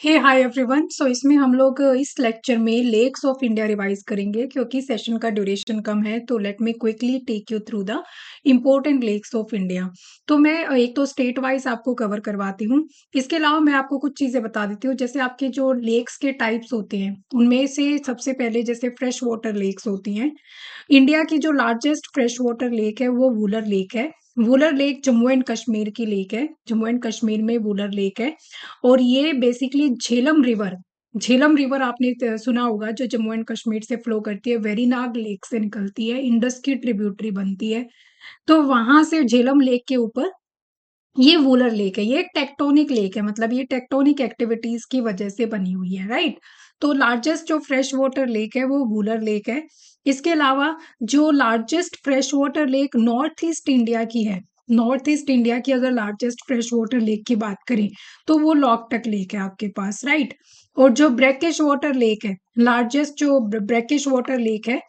हे hi everyone. सो इसमें हम लोग इस लेक्चर में लेक्स ऑफ इंडिया रिवाइज करेंगे क्योंकि सेशन का ड्यूरेशन कम है। तो let me quickly take you through the important lakes of India. तो मैं एक तो स्टेट वाइज आपको कवर करवाती हूँ। इसके अलावा मैं आपको कुछ चीज़ें बता देती हूँ। जैसे आपके जो लेक्स के टाइप्स होते हैं उनमें से सबसे पहले जैसे फ्रेश वाटर लेक्स होती हैं। इंडिया की जो लार्जेस्ट फ्रेश वाटर लेक है वो वुलर लेक है। वुलर लेक जम्मू एंड कश्मीर की लेक है। जम्मू एंड कश्मीर में वुलर लेक है। और ये बेसिकली झेलम रिवर आपने सुना होगा, जो जम्मू एंड कश्मीर से फ्लो करती है, वेरीनाग लेक से निकलती है, इंडस की ट्रिब्यूटरी बनती है। तो वहां से झेलम लेक के ऊपर ये वूलर लेक है। ये एक टेक्टोनिक लेक है, मतलब ये टेक्टोनिक एक्टिविटीज की वजह से बनी हुई है, राइट। तो लार्जेस्ट जो फ्रेश वाटर लेक है वो वूलर लेक है। इसके अलावा जो largest fresh water lake north east India की है, नॉर्थ ईस्ट इंडिया की अगर लार्जेस्ट फ्रेश वाटर लेक की बात करें तो वो लॉकटक लेक है आपके पास, राइट। और जो ब्रैकिश वाटर लेक है, लार्जेस्ट जो ब्रैकिश वाटर लेक है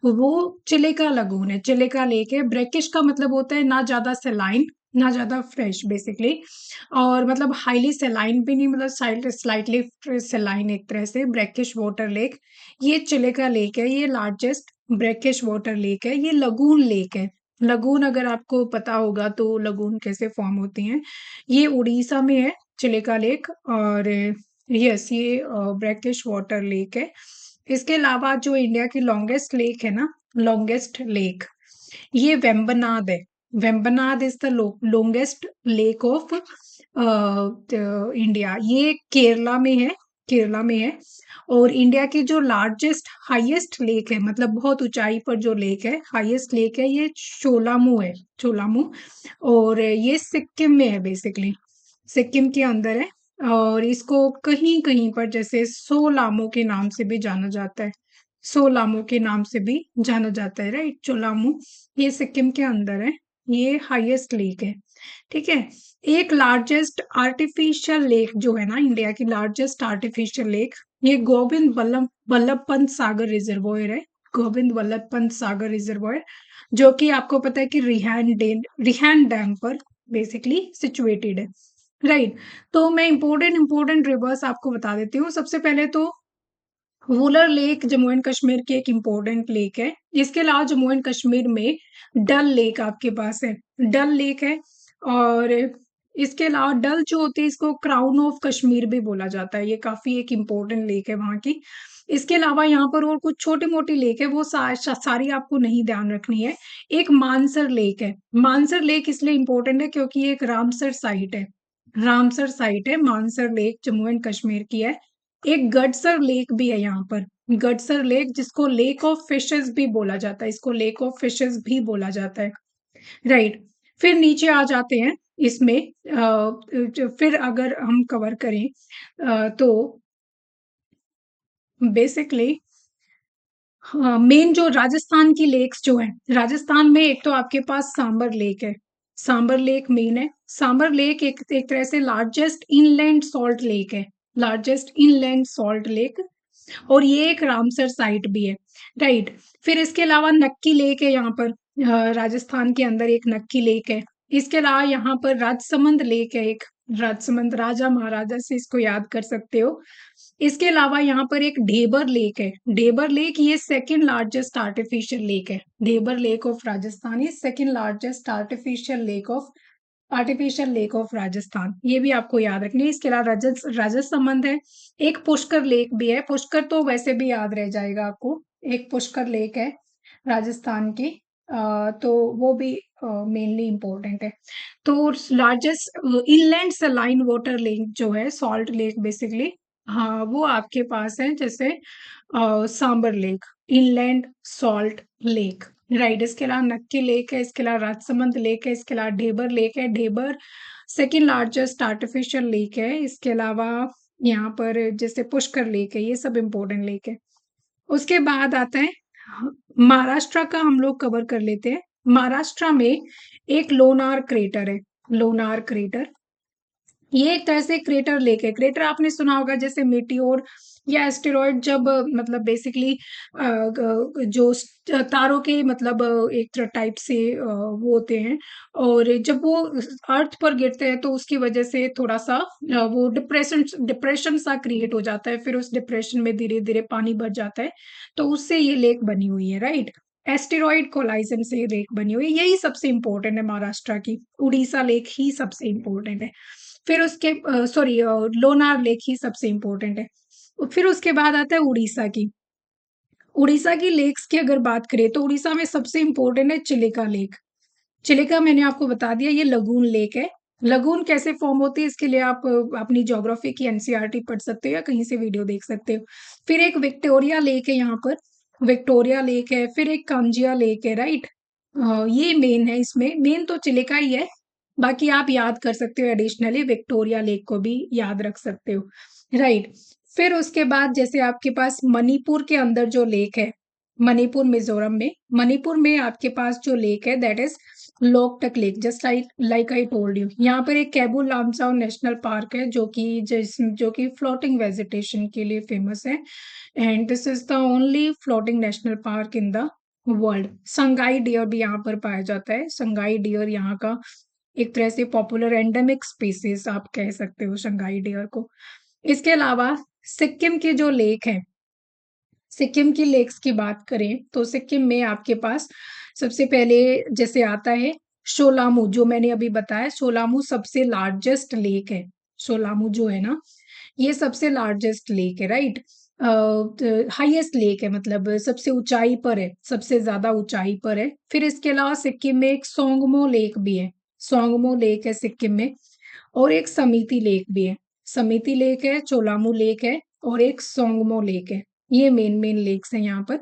वो चिलिका लगून है, चिलिका लेक है। ब्रैकिश का मतलब होता है ना ज्यादा सेलाइन ना ज्यादा फ्रेश बेसिकली, और मतलब हाईली सेलाइन भी नहीं, मतलब स्लाइटली सेलाइन एक तरह से। ब्रैकिश वाटर लेक ये चिलिका लेक है, ये लार्जेस्ट ब्रैकिश वाटर लेक है। ये लगून लेक है। लगून अगर आपको पता होगा तो लगून कैसे फॉर्म होती हैं, ये उड़ीसा में है चिलिका लेक। और यस, ये ब्रैकिश वाटर लेक है। इसके अलावा जो इंडिया की लॉन्गेस्ट लेक है ना, लॉन्गेस्ट लेक ये वेम्बनाड है। Vembanad is the longest lake of India. ये केरला में है, केरला में है। और इंडिया की जो लार्जेस्ट हाईएस्ट लेक है, मतलब बहुत ऊंचाई पर जो लेक है, हाईएस्ट लेक है, ये शोलामू है, शोलामू। और ये सिक्किम में है, बेसिकली सिक्किम के अंदर है। और इसको कहीं कहीं पर जैसे सोलामू के नाम से भी जाना जाता है, सोलामू के नाम से भी जाना जाता है, राइट। चोलामू ये सिक्किम के अंदर है। ये हाईएस्ट लेक है, ठीक है। एक लार्जेस्ट आर्टिफिशियल लेक जो है ना, इंडिया की लार्जेस्ट आर्टिफिशियल लेक, ये गोविंद वल्लभ वल्लभ पंत सागर रिजर्वोयर है। गोविंद वल्लभ पंत सागर रिजर्वोयर, जो कि आपको पता है कि रिहान डैम पर बेसिकली सिचुएटेड है, राइट। तो मैं इंपॉर्टेंट इंपॉर्टेंट रिवर्स आपको बता देती हूँ। सबसे पहले तो वुलर लेक जम्मू एंड कश्मीर की एक इम्पोर्टेंट लेक है। इसके अलावा जम्मू एंड कश्मीर में डल लेक आपके पास है, डल लेक है। और इसके अलावा डल जो होती है, इसको क्राउन ऑफ कश्मीर भी बोला जाता है। ये काफी एक इम्पोर्टेंट लेक है वहां की। इसके अलावा यहाँ पर और कुछ छोटी मोटी लेक है, वो सारी आपको नहीं ध्यान रखनी है। एक मानसर लेक है। मानसर लेक इसलिए इम्पोर्टेंट है क्योंकि ये एक रामसर साइट है, रामसर साइट है। मानसर लेक जम्मू एंड कश्मीर की है। एक गडसर लेक भी है यहाँ पर, गडसर लेक, जिसको लेक ऑफ फिशेस भी बोला जाता है, इसको लेक ऑफ फिशेस भी बोला जाता है, राइट। फिर नीचे आ जाते हैं इसमें। फिर अगर हम कवर करें तो बेसिकली मेन जो राजस्थान की लेक्स जो है, राजस्थान में एक तो आपके पास सांबर लेक है, सांबर लेक मेन है। सांबर लेक एक तरह से लार्जेस्ट इनलैंड सॉल्ट लेक है, लार्जेस्ट इनलैंड सॉल्ट लेक। और ये एक रामसर साइट भी है, राइट। फिर इसके अलावा नक्की लेक है यहाँ पर, राजस्थान के अंदर एक नक्की लेक है। इसके अलावा यहाँ पर राजसमंद लेक है एक, राजसमंद राजा महाराजा से इसको याद कर सकते हो। इसके अलावा यहाँ पर एक ढेबर लेक है, ढेबर लेक ये सेकंड लार्जेस्ट आर्टिफिशियल लेक है। Dhebar lake of Rajasthan is second largest artificial lake of Rajasthan, ये भी आपको याद रखनी है। इसके अलावा राजसमंद है। एक पुष्कर लेक भी है, पुष्कर तो वैसे भी याद रह जाएगा आपको। एक पुष्कर लेक है राजस्थान की, तो वो भी मेनली इम्पोर्टेंट है। तो largest inland saline water lake जो है, सॉल्ट लेक बेसिकली, हाँ वो आपके पास है, जैसे Sambhar lake, inland salt lake, right. इसके अलावा नक्की लेक है, इसके अलावा राजसमंद लेक है, इसके अलावा ढेबर लेक है। Dhebar second largest artificial lake है। इसके अलावा यहाँ पर जैसे पुष्कर लेक है, ये सब इम्पोर्टेंट लेक है। उसके बाद आता है महाराष्ट्र का, हम लोग कवर कर लेते हैं। महाराष्ट्र में एक लोनार क्रेटर है, लोनार क्रेटर। ये एक तरह से क्रेटर लेक है। क्रेटर आपने सुना होगा, जैसे मीटियोर या एस्टेरॉइड जब मतलब बेसिकली जो तारों के मतलब एक टाइप से वो होते हैं, और जब वो अर्थ पर गिरते हैं तो उसकी वजह से थोड़ा सा वो डिप्रेशन डिप्रेशन सा क्रिएट हो जाता है, फिर उस डिप्रेशन में धीरे धीरे पानी भर जाता है, तो उससे ये लेक बनी हुई है, राइट। एस्टेरॉइड कोलाइजन से ये लेक बनी हुई है, यही सबसे इंपॉर्टेंट है महाराष्ट्र की। उड़ीसा लेक ही सबसे इंपॉर्टेंट है। फिर उसके सॉरी लोनार लेक ही सबसे इम्पोर्टेंट है। फिर उसके बाद आता है उड़ीसा की। उड़ीसा की लेक्स की अगर बात करें तो उड़ीसा में सबसे इम्पोर्टेंट है चिलिका लेक। चिलिका मैंने आपको बता दिया, ये लगून लेक है। लगून कैसे फॉर्म होती है इसके लिए आप अपनी ज्योग्राफी की एनसीईआरटी पढ़ सकते हो या कहीं से वीडियो देख सकते हो। फिर एक विक्टोरिया लेक है यहाँ पर, विक्टोरिया लेक है। फिर एक कांजिया लेक है, राइट। ये मेन है, इसमें मेन तो चिलिका ही है। बाकी आप याद कर सकते हो, एडिशनली विक्टोरिया लेक को भी याद रख सकते हो, राइट। फिर उसके बाद जैसे आपके पास मणिपुर के अंदर जो लेक है, मणिपुर मिजोरम में, मणिपुर में आपके पास जो लेक है that is Loktak lake, just like I told you. यहाँ पर एक कैबुल लामसाओ नेशनल पार्क है जो कि फ्लोटिंग वेजिटेशन के लिए फेमस है, and this is the only floating national park in the world. Sangai deer भी यहाँ पर पाया जाता है। संगाई डियर यहाँ का एक तरह से पॉपुलर एंडेमिक स्पीसीज आप कह सकते हो संगाई डियर को। इसके अलावा सिक्किम के जो लेक है, सिक्किम की लेक्स की बात करें तो सिक्किम में आपके पास सबसे पहले जैसे आता है शोलामू, जो मैंने अभी बताया, शोलामू सबसे लार्जेस्ट लेक है। शोलामू जो है ना, ये सबसे लार्जेस्ट लेक है, राइट। हाईएस्ट लेक है, मतलब सबसे ऊंचाई पर है, सबसे ज्यादा ऊंचाई पर है। फिर इसके अलावा सिक्किम में एक सोंगमो लेक भी है। सोंगमो लेक है सिक्किम में। और एक समिति लेक भी है। समिति लेक है, चोलामू लेक है, और एक सोंगमो लेक है। ये मेन मेन लेक्स हैं यहाँ पर।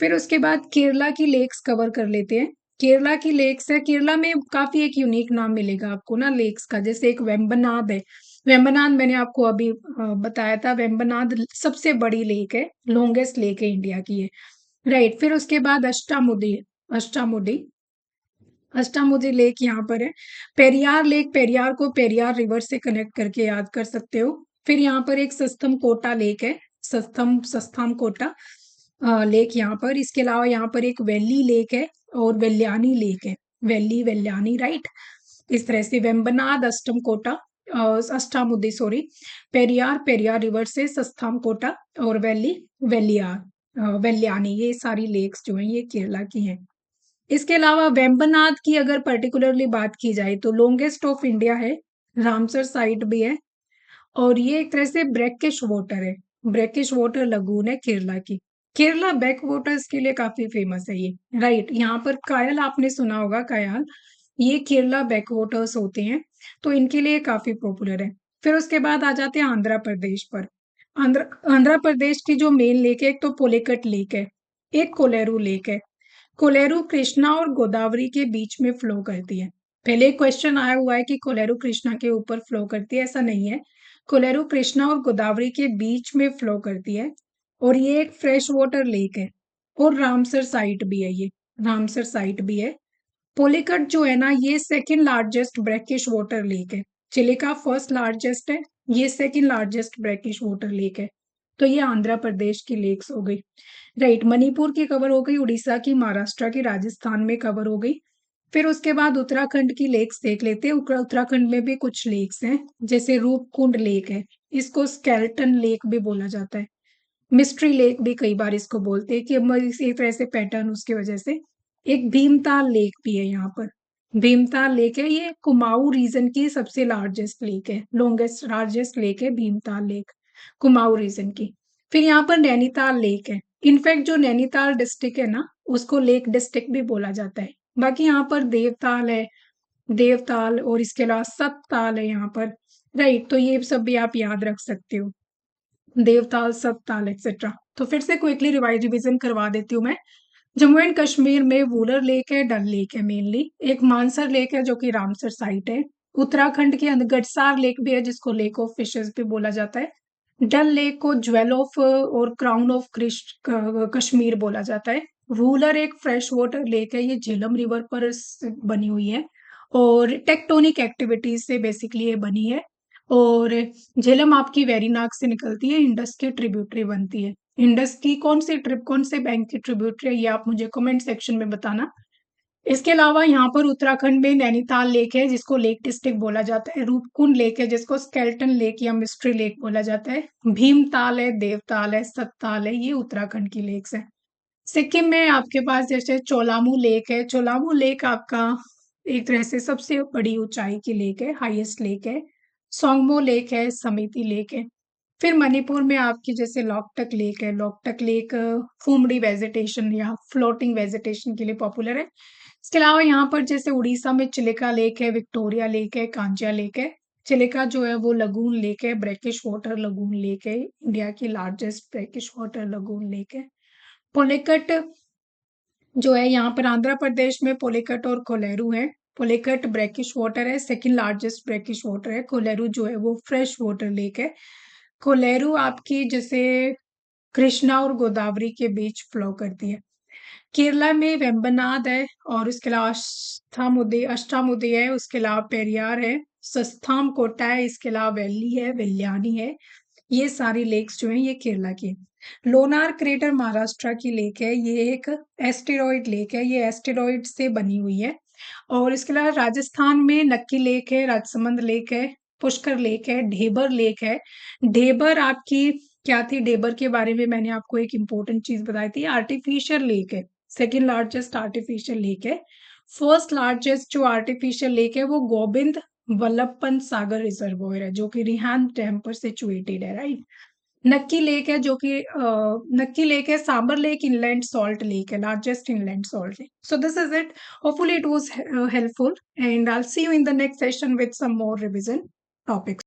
फिर उसके बाद केरला की लेक्स कवर कर लेते हैं। केरला की लेक्स है, केरला में काफी एक यूनिक नाम मिलेगा आपको ना लेक्स का, जैसे एक वेम्बनाड है। वेम्बनाड मैंने आपको अभी बताया था, वेम्बनाड सबसे बड़ी लेक है, लॉन्गेस्ट लेक है इंडिया की है, राइट। फिर उसके बाद अष्टामुडी, अष्टामुडी अष्टामुडी लेक यहाँ पर है। पेरियार लेक, पेरियार को पेरियार रिवर से कनेक्ट करके याद कर सकते हो। फिर यहाँ पर एक सस्तम कोटा लेक है, सस्तम सस्थम कोटा लेक यहाँ पर। इसके अलावा यहाँ पर एक वैली लेक है और वेल्यानी लेक है, वैली वेल्यानी, राइट। इस तरह से वेम्बनाड, अष्टम कोटा, अष्टामुडी सॉरी, पेरियार, पेरियार रिवर से सस्थम कोटा, और वैली वेलियार, वेल्यानी, ये सारी लेक्स जो हैं ये केरला की हैं। इसके अलावा वेम्बनाड की अगर पर्टिकुलरली बात की जाए तो लॉन्गेस्ट ऑफ इंडिया है, रामसर साइट भी है, और ये एक तरह से ब्रैकिश वाटर है, ब्रैकिश वाटर लगून है केरला की। केरला बैक वाटर्स के लिए काफी फेमस है ये, राइट। यहाँ पर कायल आपने सुना होगा, कायल, ये केरला बैक वाटर्स होते हैं, तो इनके लिए काफी पॉपुलर है। फिर उसके बाद आ जाते हैं आंध्र प्रदेश पर। आंध्र आंध्र प्रदेश की जो मेन लेक है, एक तो पुलिकट लेक है, एक कोलेरू लेक है। कोलेरू कृष्णा और गोदावरी के बीच में फ्लो करती है। पहले क्वेश्चन आया हुआ है कि कोलेरू कृष्णा के ऊपर फ्लो करती है, ऐसा नहीं है। कोलेरू कृष्णा और गोदावरी के बीच में फ्लो करती है, और ये एक फ्रेश वाटर लेक है, और रामसर साइट भी है ये, रामसर साइट भी है। पोलिकट जो है ना, ये second largest brackish water lake है। चिलिका फर्स्ट लार्जेस्ट है, ये second largest brackish water lake है। तो ये आंध्र प्रदेश की लेक्स हो गई, राइट। मणिपुर की कवर हो गई, उड़ीसा की, महाराष्ट्र की, राजस्थान में कवर हो गई। फिर उसके बाद उत्तराखंड की लेक्स देख लेते हैं। उत्तराखंड में भी कुछ लेक्स हैं, जैसे रूपकुंड लेक है, इसको स्केलेटन लेक भी बोला जाता है, मिस्ट्री लेक भी कई बार इसको बोलते हैं, कि इसी तरह से पैटर्न उसकी वजह से। एक भीमताल लेक भी है यहाँ पर, भीमताल लेक है, ये कुमाऊं रीजन की सबसे लार्जेस्ट लेक है, लॉन्गेस्ट लार्जेस्ट लेक है भीमताल लेक, कुमाऊं रीजन की। फिर यहाँ पर नैनीताल लेक है। इनफैक्ट जो नैनीताल डिस्ट्रिक्ट है ना, उसको लेक डिस्ट्रिक्ट भी बोला जाता है। बाकी यहाँ पर देवताल है, देवताल, और इसके अलावा सतताल है यहाँ पर, राइट। तो ये सब भी आप याद रख सकते हो, देवताल, सतताल एक्सेट्रा। तो फिर से क्विकली रिविजन करवा देती हूँ मैं। जम्मू एंड कश्मीर में वूलर लेक है, डल लेक है मेनली, एक मानसर लेक है जो कि रामसर साइट है। उत्तराखंड के अंदर गडसार लेक भी है जिसको लेक ऑफ फिशेस भी बोला जाता है। डल लेक को ज्वेल ऑफ और क्राउन ऑफ कश्मीर बोला जाता है। वूलर एक फ्रेश वाटर लेक है, ये झेलम रिवर पर बनी हुई है, और टेक्टोनिक एक्टिविटीज से बेसिकली ये बनी है। और झेलम आपकी वेरीनाग से निकलती है, इंडस की ट्रिब्यूटरी बनती है। इंडस की कौन से बैंक की ट्रिब्यूटरी है, ये आप मुझे कमेंट सेक्शन में बताना। इसके अलावा यहाँ पर उत्तराखंड में नैनीताल लेक है, जिसको लेक डिस्ट्रिक्ट बोला जाता है। रूपकुंड लेक है, जिसको स्केल्टन लेक या मिस्ट्री लेक बोला जाता है। भीमताल है, देवताल है, सतताल है, ये उत्तराखंड की लेक्स है। सिक्किम में आपके पास जैसे चोलामू लेक है। चोलामू लेक आपका एक तरह से सबसे बड़ी ऊंचाई की लेक है, हाईएस्ट लेक है। सोंगमो लेक है, समिति लेक है। फिर मणिपुर में आपकी जैसे लॉकटक लेक है। लॉकटक लेक फूमड़ी वेजिटेशन या फ्लोटिंग वेजिटेशन के लिए पॉपुलर है। इसके अलावा यहाँ पर जैसे उड़ीसा में चिलिका लेक है, विक्टोरिया लेक है, कांजिया लेक है। चिलिका जो है वो लगून लेक है, ब्रैकिश वाटर लगून लेक है, इंडिया की largest brackish water lagoon lake है। पुलिकट जो है यहाँ पर आंध्र प्रदेश में पुलिकट और कोलेरू है। पुलिकट ब्रैकिश वाटर है, सेकंड लार्जेस्ट ब्रैकिश वाटर है। कोलेरू जो है वो फ्रेश वाटर लेक है। कोलेरू आपकी जैसे कृष्णा और गोदावरी के बीच फ्लो करती है। केरला में वेम्बनाड है, और उसके अलावा अष्टामुदी है, उसके अलावा पेरियार है, सस्थाम कोटा है, इसके अलावा वैली है, वेलियानी है। ये सारी लेक्स जो हैं ये केरला की हैं। लोनार क्रेटर महाराष्ट्र की लेक है। ये एक एस्टेरॉइड लेक है, ये एस्टेरॉइड से बनी हुई है। और इसके अलावा राजस्थान में नक्की लेक है, राजसमंद लेक है, पुष्कर लेक है, ढेबर लेक है। ढेबर आपकी क्या थी, ढेबर के बारे में मैंने आपको एक इम्पोर्टेंट चीज बताई थी, आर्टिफिशियल लेक है, सेकेंड लार्जेस्ट आर्टिफिशियल लेक है। फर्स्ट लार्जेस्ट जो आर्टिफिशियल लेक है वो गोविंद वल्लभपंत सागर रिजर्वोयर है, जो कि रिहांद डैम पर सिचुएटेड है, राइट। नक्की लेक है, जो कि नक्की लेक है, Sambhar lake inland salt lake है, largest inland salt lake. So this is it. Hopefully it was helpful, and I'll see you in the next session with some more revision topics.